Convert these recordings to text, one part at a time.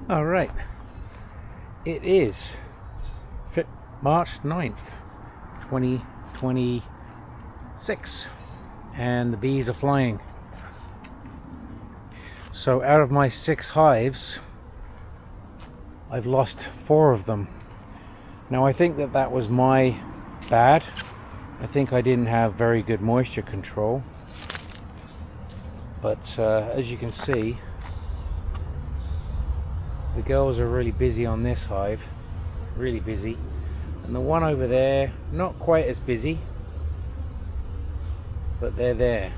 All right, it is March 9th, 2026, and the bees are flying. So out of my 6 hives, I've lost 4 of them. Now I think that was my bad. I think I didn't have very good moisture control. But as you can see, the girls are really busy on this hive, really busy. And the one over there, not quite as busy, but they're there.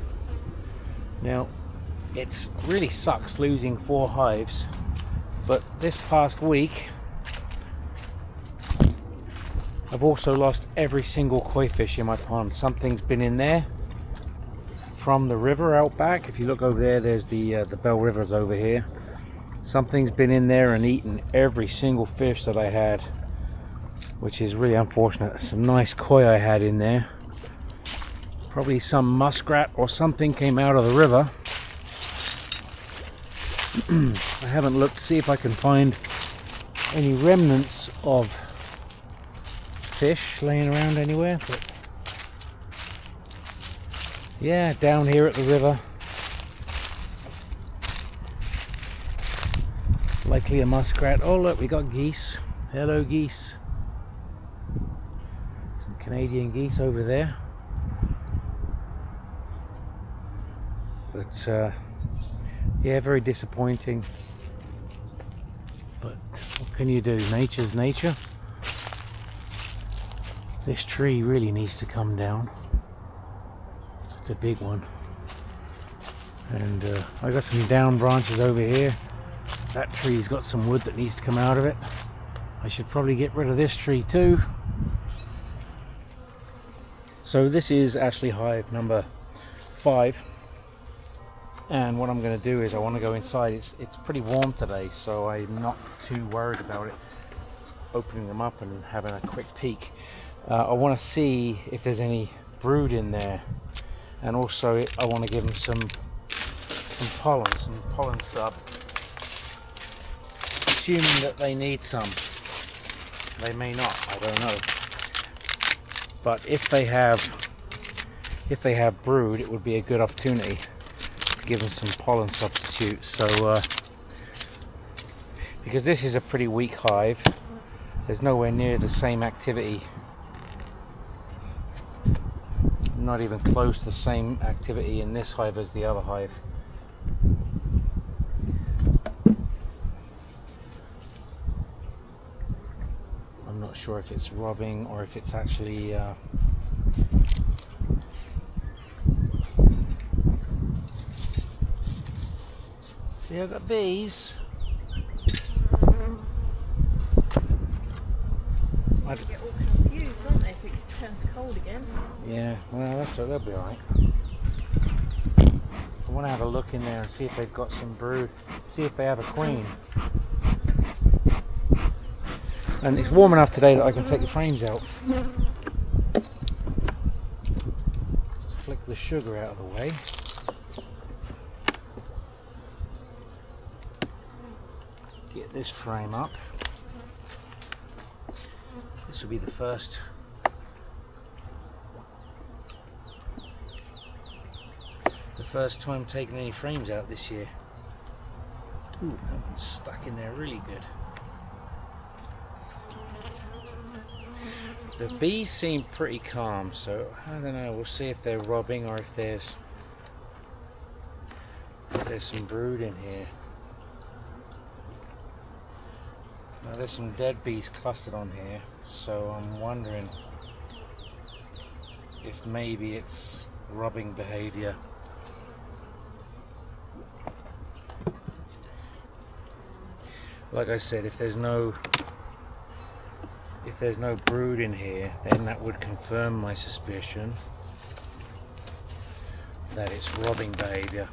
Now, it really sucks losing 4 hives, but this past week, I've also lost every single koi fish in my pond. Something's been in there from the river out back. If you look over there, there's the Bell River's over here. Something's been in there and eaten every single fish that I had, which is really unfortunate. Some nice koi I had in there. Probably some muskrat or something came out of the river. I haven't looked to see if I can find any remnants of fish laying around anywhere, but yeah, down here at the river. Likely a muskrat. Oh look, we got geese. Hello geese. Some Canadian geese over there. But yeah, very disappointing. But what can you do? Nature's nature. This tree really needs to come down. It's a big one. And I got some down branches over here. That tree's got some wood that needs to come out of it. I should probably get rid of this tree too. So this is actually hive number 5. And what I'm going to do is I want to go inside. It's pretty warm today, so I'm not too worried about it. Opening them up and having a quick peek. I want to see if there's any brood in there. And also I want to give them some pollen sub. Assuming that they need some. They may not, I don't know. But if they have brood, it would be a good opportunity to give them some pollen substitute. So because this is a pretty weak hive, there's nowhere near the same activity. Not even close to the same activity in this hive as the other hive. I'm not sure if it's robbing or if it's actually see, I've got bees. They get all confused, don't they, if it turns cold again? Yeah, well, that's right, they'll be alright. I want to have a look in there and see if they've got some brood, see if they have a queen. And it's warm enough today that I can take the frames out. Just flick the sugar out of the way. Get this frame up. This will be the first time taking any frames out this year. Ooh, that one's stuck in there really good. The bees seem pretty calm, so I don't know, we'll see if they're robbing or if there's some brood in here. Now there's some dead bees clustered on here, so I'm wondering if maybe it's robbing behavior. Like I said, if there's no brood in here, then that would confirm my suspicion that it's robbing behavior,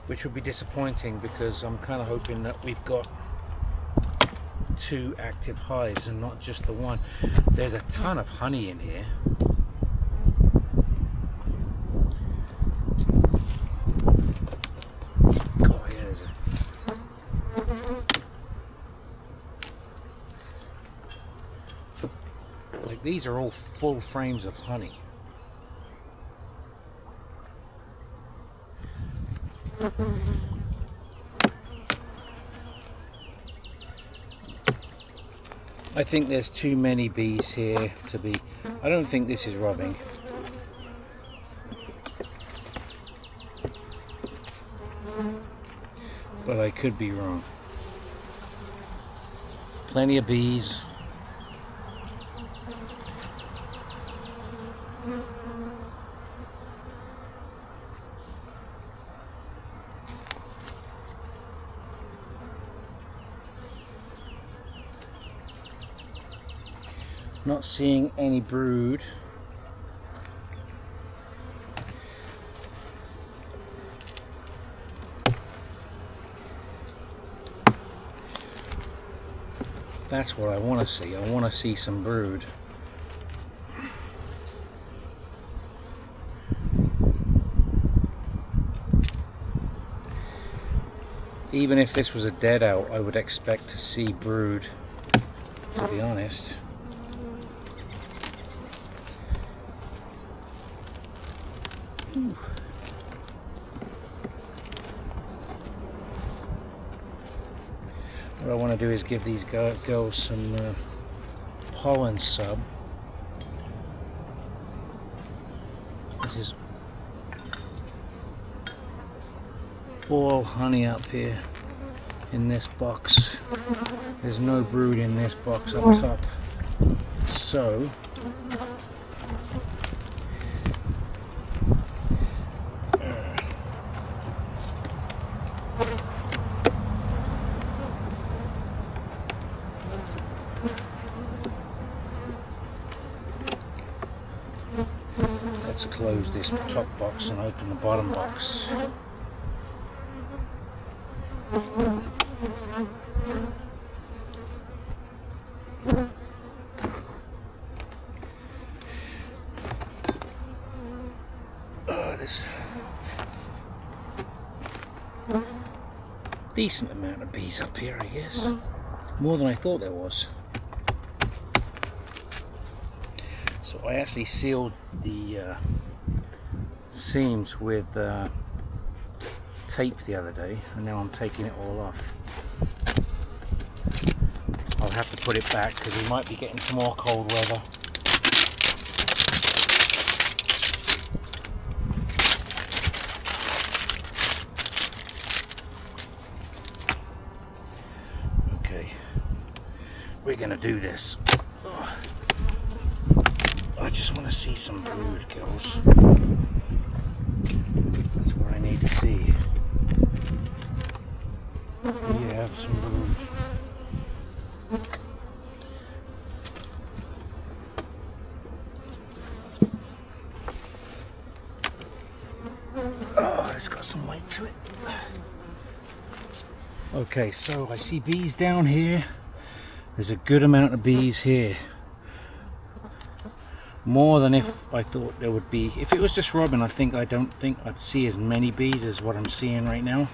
which would be disappointing because I'm kind of hoping that we've got 2 active hives and not just the one. There's a ton of honey in here. these are all full frames of honey. I think there's too many bees here to be... I don't think this is robbing. But I could be wrong. Plenty of bees. Not seeing any brood. That's what I want to see. I want to see some brood. Even if this was a deadout, I would expect to see brood, to be honest. Ooh. What I want to do is give these girls some pollen sub. This is all honey up here in this box. There's no brood in this box up top. So let's close this top box and open the bottom box. Oh, this decent amount of bees up here, I guess. More than I thought there was. So I actually sealed the seams with tape the other day, and now I'm taking it all off. I'll have to put it back because we might be getting some more cold weather. Okay, we're gonna do this. Oh, I just want to see some brood, girls. That's what I need to see. You have some brood. Oh, it's got some weight to it. Okay, so I see bees down here. There's a good amount of bees here. More than if I thought there would be. If it was just robin, I don't think I'd see as many bees as what I'm seeing right now.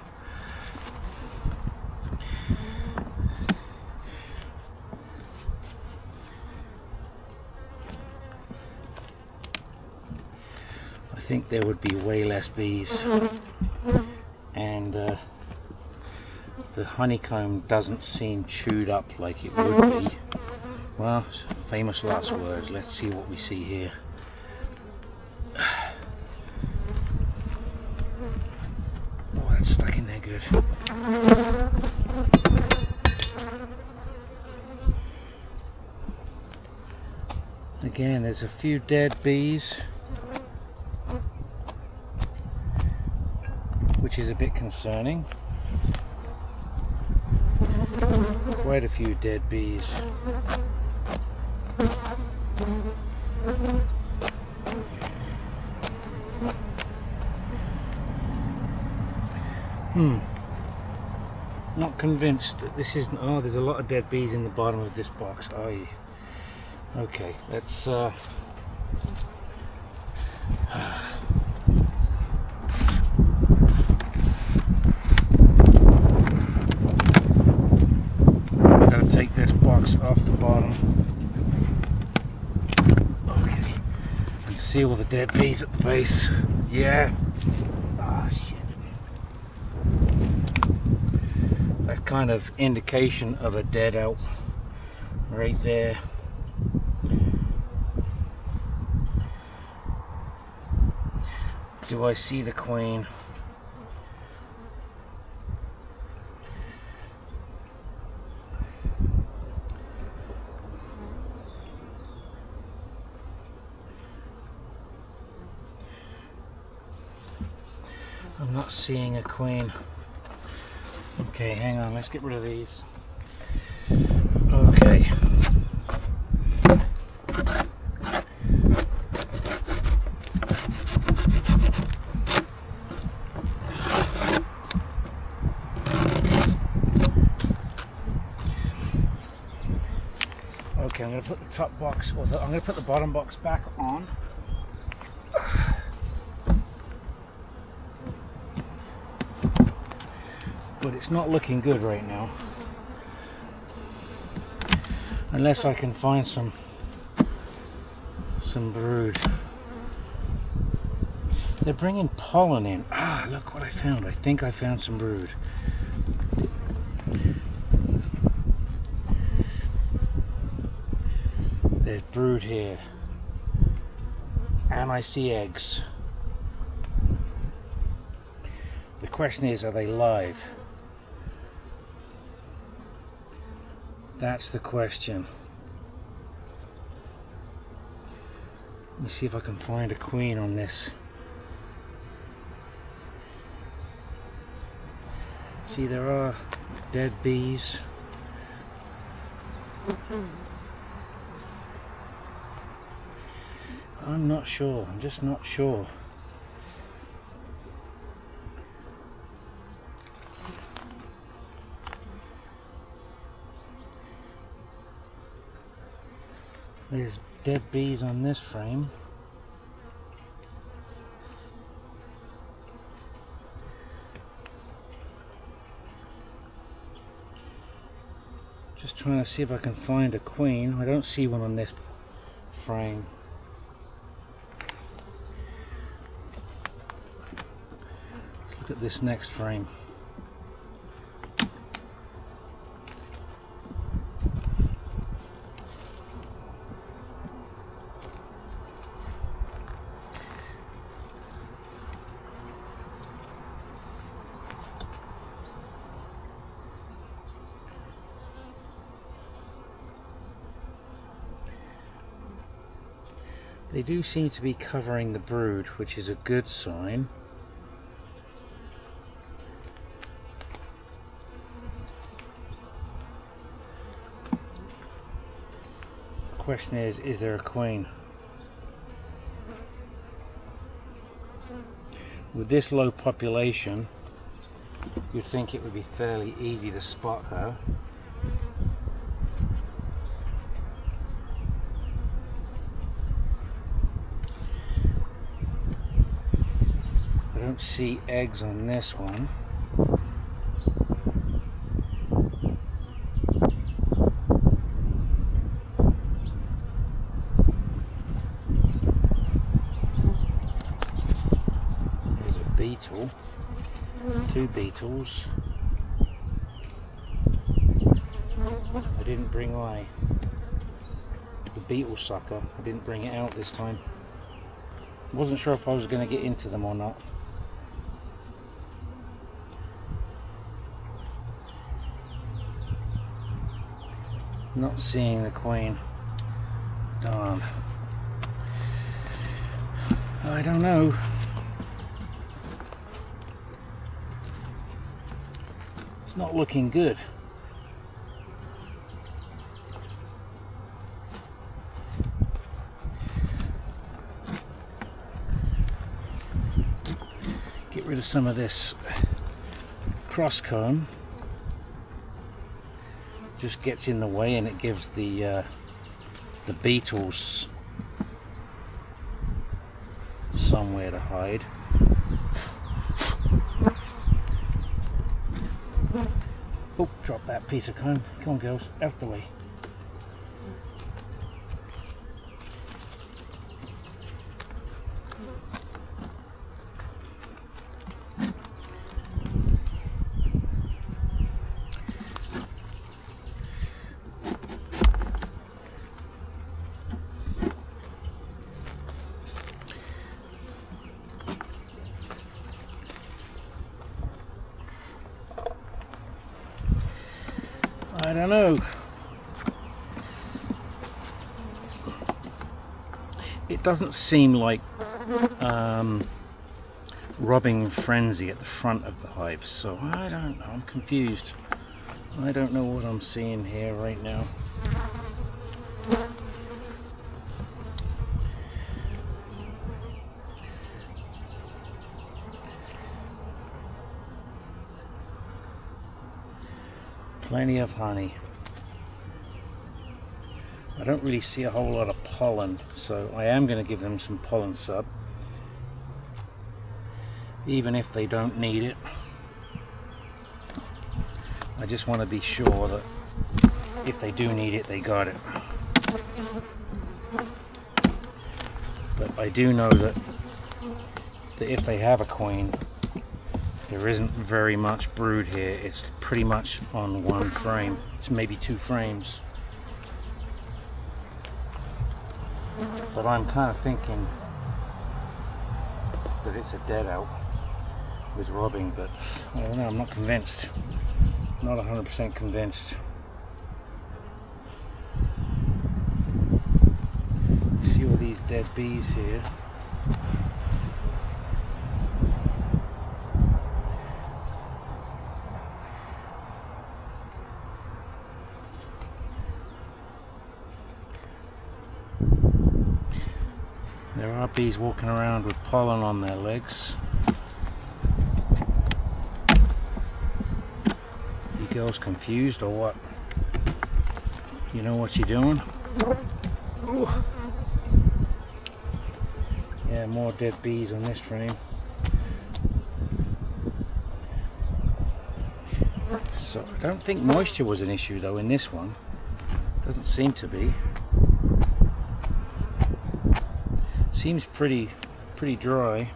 I think there would be way less bees, and the honeycomb doesn't seem chewed up like it would be. Well, famous last words. Let's see what we see here. Oh, that's stuck in there good. Again, there's a few dead bees, which is a bit concerning. Quite a few dead bees. Not convinced that this isn't. Oh, there's a lot of dead bees in the bottom of this box. Oh, yeah. Okay, let's gotta take this box off the bottom. see all the dead bees at the base. Yeah. Ah, shit. That's kind of indication of a deadout right there. Do I see the queen? I'm not seeing a queen. Okay, hang on, let's get rid of these. Okay. Okay, I'm going to put the top box, or I'm going to put the bottom box back on. But it's not looking good right now. Unless I can find some brood. They're bringing pollen in. Ah, look what I found. I think I found some brood. There's brood here. And I see eggs. The question is, are they live? That's the question. Let me see if I can find a queen on this. See, there are dead bees. I'm not sure. I'm just not sure. There's dead bees on this frame. Just trying to see if I can find a queen. I don't see one on this frame. Let's look at this next frame. They do seem to be covering the brood, which is a good sign. The question is there a queen? With this low population, you'd think it would be fairly easy to spot her. I don't see eggs on this one. There's a beetle. Two beetles. I didn't bring the beetle sucker. I didn't bring it out this time. Wasn't sure if I was going to get into them or not. Not seeing the queen. Darn. I don't know. It's not looking good. Get rid of some of this cross comb. Just gets in the way and it gives the beetles somewhere to hide. Oh, drop that piece of comb. Come on, girls, out the way. don't know. It doesn't seem like robbing frenzy at the front of the hive, so I don't know. I'm confused. I don't know what I'm seeing here right now. Plenty of honey. I don't really see a whole lot of pollen, so I am going to give them some pollen sub, even if they don't need it. I just want to be sure that if they do need it, they got it. But I do know that if they have a queen, there isn't very much brood here. It's pretty much on one frame. It's maybe 2 frames. But I'm kind of thinking that it's a deadout with robbing, but I don't know, I'm not convinced. Not 100% convinced. See all these dead bees here. There are bees walking around with pollen on their legs. You girls confused or what? You know what you're doing? Ooh. Yeah, more dead bees on this frame. So I don't think moisture was an issue though in this one. Doesn't seem to be. Seems pretty dry.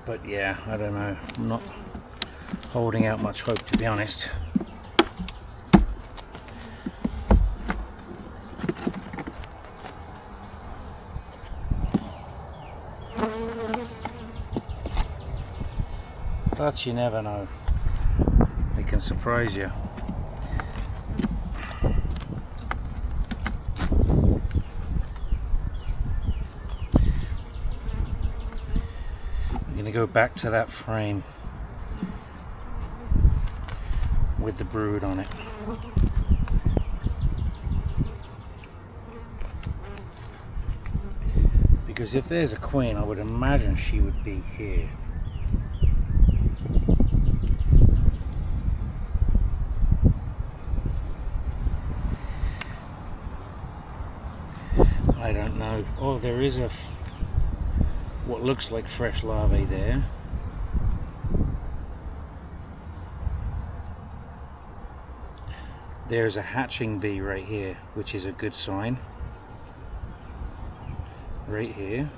But yeah, I don't know. I'm not holding out much hope, to be honest. But you never know. They can surprise you. I'm going to go back to that frame with the brood on it. Because if there's a queen, I would imagine she would be here. I don't know. Oh, there is what looks like fresh larvae there. There's a hatching bee right here, which is a good sign. Right here.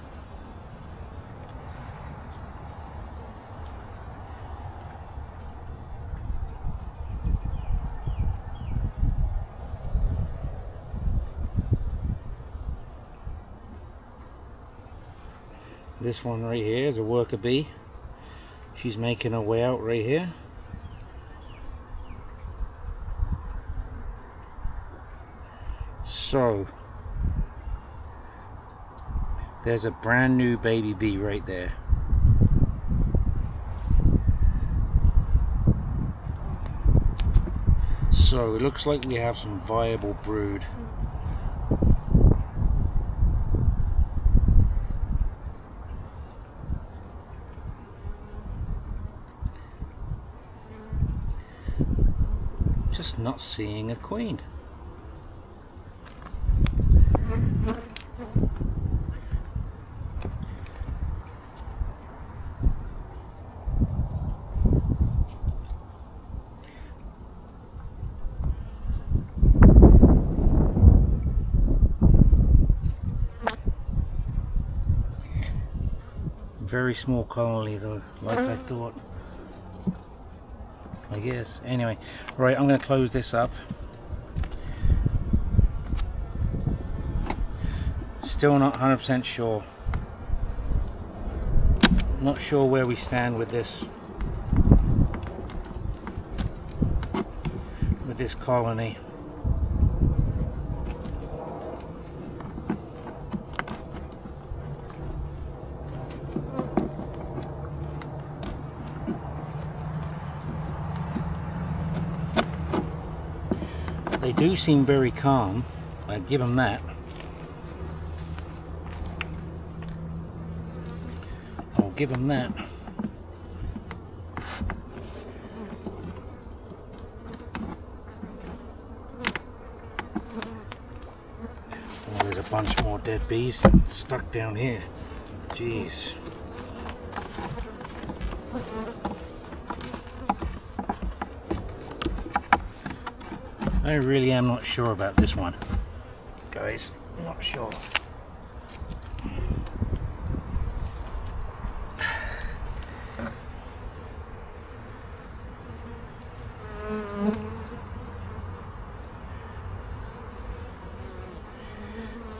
This one right here is a worker bee. She's making her way out right here. So there's a brand new baby bee right there. So it looks like we have some viable brood. Just not seeing a queen. Very small colony though, like I thought. I guess. Anyway, right, I'm going to close this up. Still not 100% sure. Not sure where we stand with this colony. They do seem very calm. I give them that. I'll give them that. Oh, there's a bunch more dead bees stuck down here. Jeez. I really am not sure about this one, guys. I'm not sure.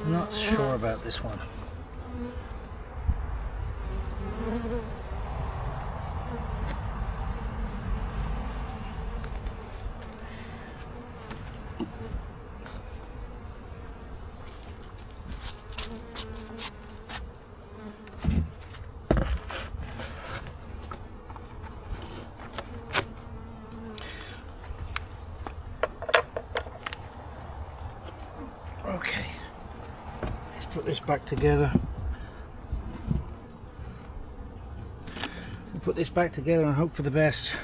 Not sure about this one. Okay, let's put this back together. We'll put this back together and hope for the best.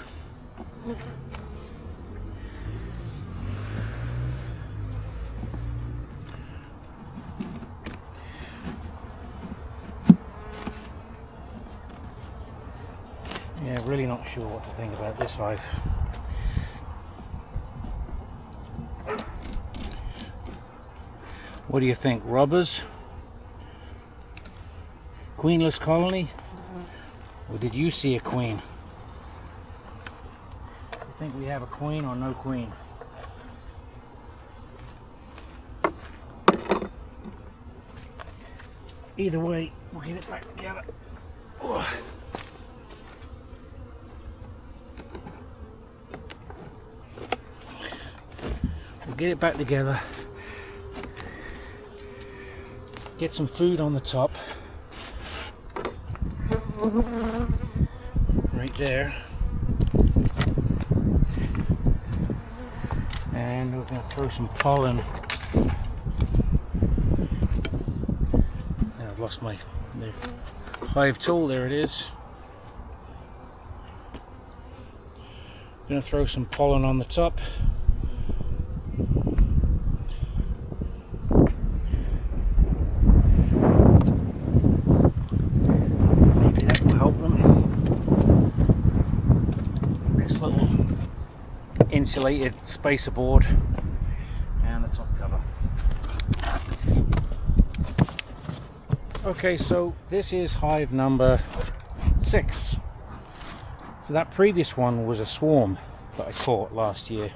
Yeah, really not sure what to think about this hive. What do you think, robbers? Queenless colony? Or did you see a queen? Do you think we have a queen or no queen? Either way, we'll get it back together. Oh. We'll get it back together. Get some food on the top. Right there. And we're going to throw some pollen. Now I've lost my hive tool. There it is. Going to throw some pollen on the top. Maybe that will help them. This little insulated spacer board and the top cover. Okay, so this is hive number 6. So that previous one was a swarm that I caught last year,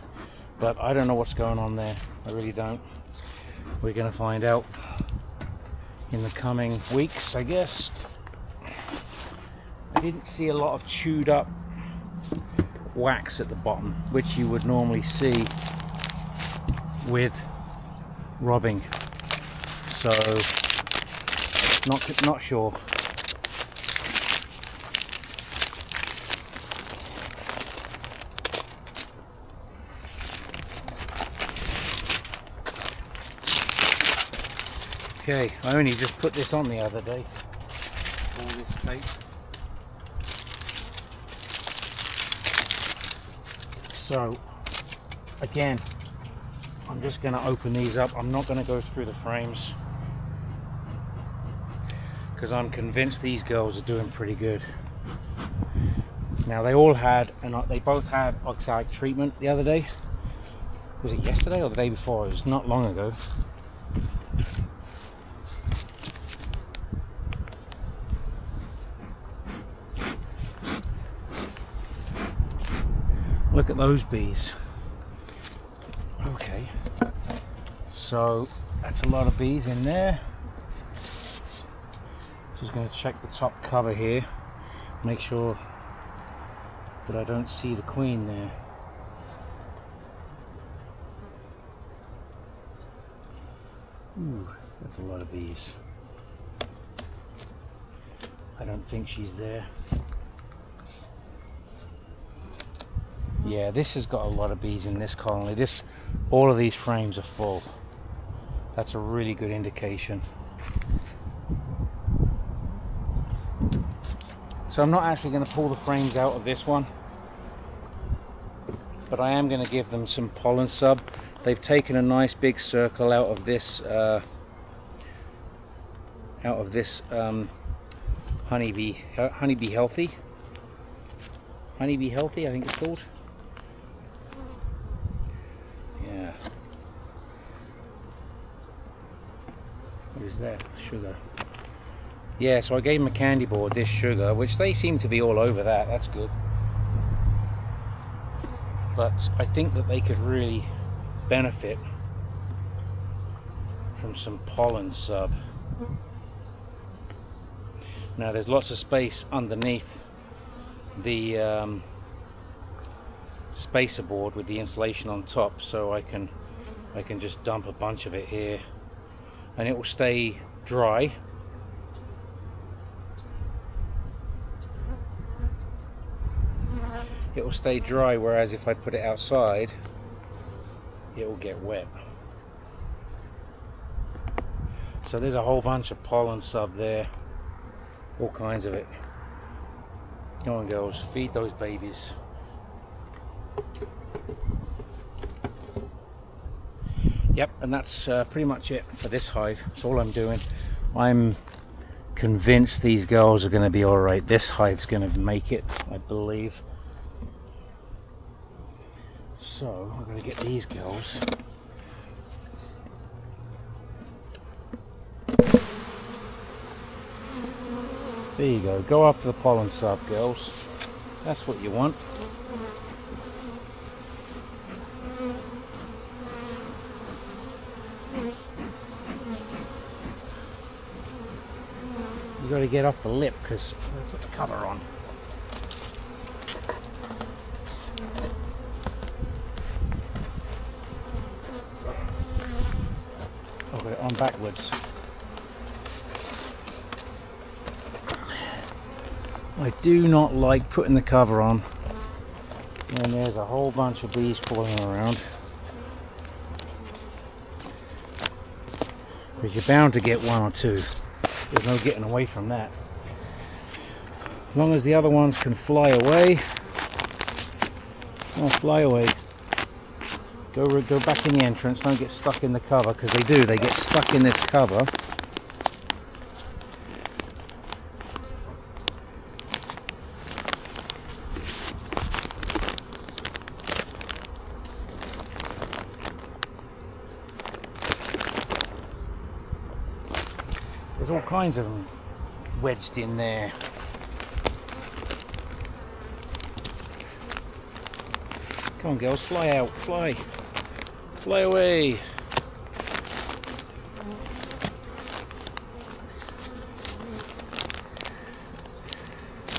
but I don't know what's going on there. I really don't. We're going to find out in the coming weeks, I guess. I didn't see a lot of chewed up wax at the bottom, which you would normally see with robbing. So not sure. Okay, I only just put this on the other day. All this tape. So again, I'm just going to open these up. I'm not going to go through the frames because I'm convinced these girls are doing pretty good. Now they all had, and they both had oxalic treatment the other day. Was it yesterday or the day before? It was not long ago. Look at those bees. Okay, so that's a lot of bees in there. Just going to check the top cover here. make sure that I don't see the queen there. Ooh, that's a lot of bees. I don't think she's there. Yeah, this has got a lot of bees in this colony. All of these frames are full. That's a really good indication. So I'm not actually going to pull the frames out of this one, but I am going to give them some pollen sub. They've taken a nice big circle out of this honeybee healthy. Honeybee healthy, I think it's called. Yeah. What is that? Sugar. Yeah, so I gave them a candy board, this sugar, which they seem to be all over that. That's good. But I think that they could really benefit from some pollen sub. Now there's lots of space underneath the spacer board with the insulation on top, so I can just dump a bunch of it here and it will stay dry. It will stay dry, whereas if I put it outside it will get wet. So there's a whole bunch of pollen sub there, all kinds of it. Come on girls, feed those babies. Yep, and that's pretty much it for this hive. That's all I'm doing. I'm convinced these girls are going to be alright. This hive's going to make it, I believe. So I'm going to get these girls. There you go. Go after the pollen sub, girls. That's what you want. You got to get off the lip because I put the cover on. I've got it on backwards. I do not like putting the cover on when there's a whole bunch of bees flying around, because you're bound to get one or two. There's no getting away from that. As long as the other ones can fly away, oh, fly away. Go back in the entrance, don't get stuck in the cover, because they get stuck in this cover. There's all kinds of them wedged in there. Come on girls, fly out, fly. Fly away.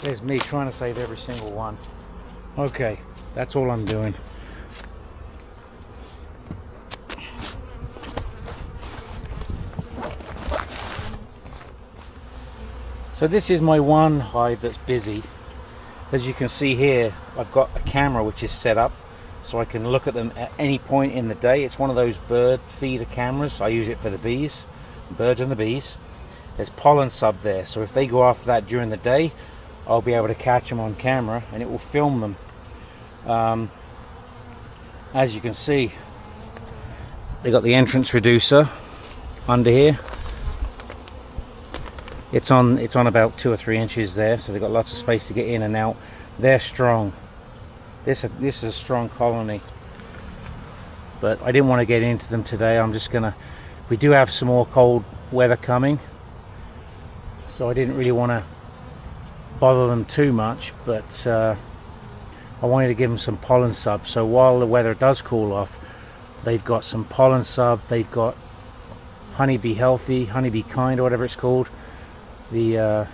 There's me trying to save every single one. Okay, that's all I'm doing. So this is my one hive that's busy. As you can see here, I've got a camera which is set up so I can look at them at any point in the day. It's one of those bird feeder cameras. I use it for the bees, birds and the bees. There's pollen sub there, so if they go after that during the day, I'll be able to catch them on camera and it will film them. As you can see, they got the entrance reducer under here. It's on about 2 or 3 inches there, so they've got lots of space to get in and out. They're strong. This is a strong colony, but I didn't want to get into them today. I'm just gonna, we do have some more cold weather coming, so I didn't really want to bother them too much, but I wanted to give them some pollen sub, so while the weather does cool off, they've got some pollen sub. They've got honeybee healthy, honeybee kind, or whatever it's called, the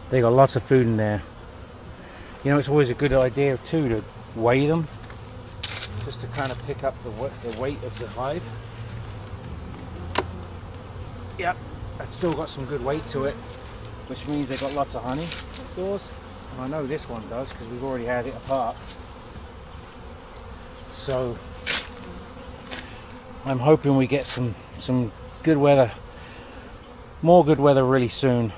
They got lots of food in there. You know, it's always a good idea too to weigh them, just to kind of pick up the weight of the hive. Yep, it's still got some good weight to it, which means they've got lots of honey outdoors. And I know this one does because we've already had it apart. So I'm hoping we get some good weather, more good weather really soon.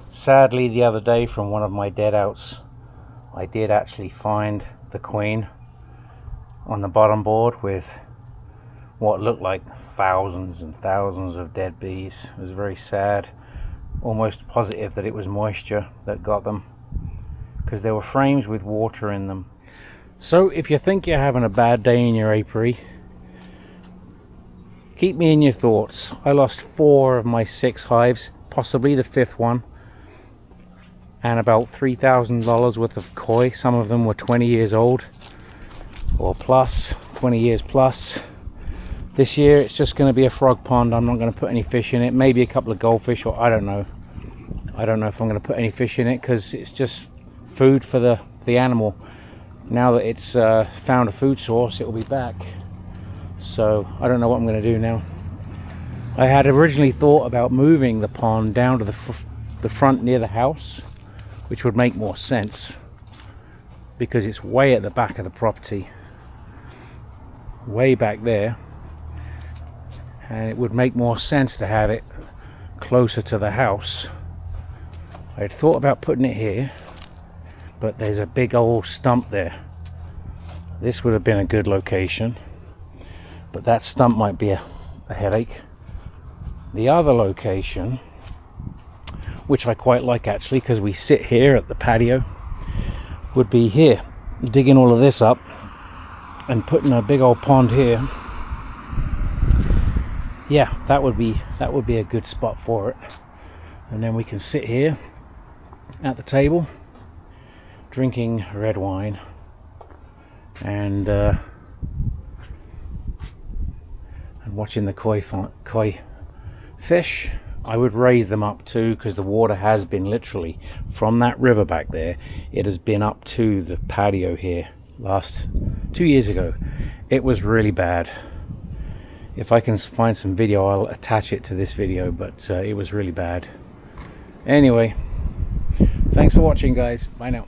Sadly, the other day from one of my deadouts, I did actually find the queen on the bottom board with what looked like thousands and thousands of dead bees. It was very sad, almost positive that it was moisture that got them, because there were frames with water in them. So if you think you're having a bad day in your apiary, keep me in your thoughts. I lost 4 of my 6 hives, possibly the 5th one, and about $3,000 worth of koi. Some of them were 20 years old or plus, 20 years plus. This year it's just going to be a frog pond. I'm not going to put any fish in it, maybe a couple of goldfish, or I don't know if I'm going to put any fish in it, because it's just food for the animal. Now that it's found a food source, it will be back. So I don't know what I'm going to do now. I had originally thought about moving the pond down to the front near the house, which would make more sense because it's way at the back of the property, way back there, and it would make more sense to have it closer to the house. I had thought about putting it here, but there's a big old stump there. This would have been a good location, but that stump might be a headache. The other location, which I quite like actually, because we sit here at the patio, would be here, digging all of this up and putting a big old pond here. Yeah, that would be a good spot for it. And then we can sit here at the table drinking red wine and watching the koi fish. I would raise them up too, because the water has been literally from that river back there, it has been up to the patio here. 2 years ago it was really bad. If I can find some video, I'll attach it to this video, but it was really bad. Anyway, thanks for watching guys, bye now.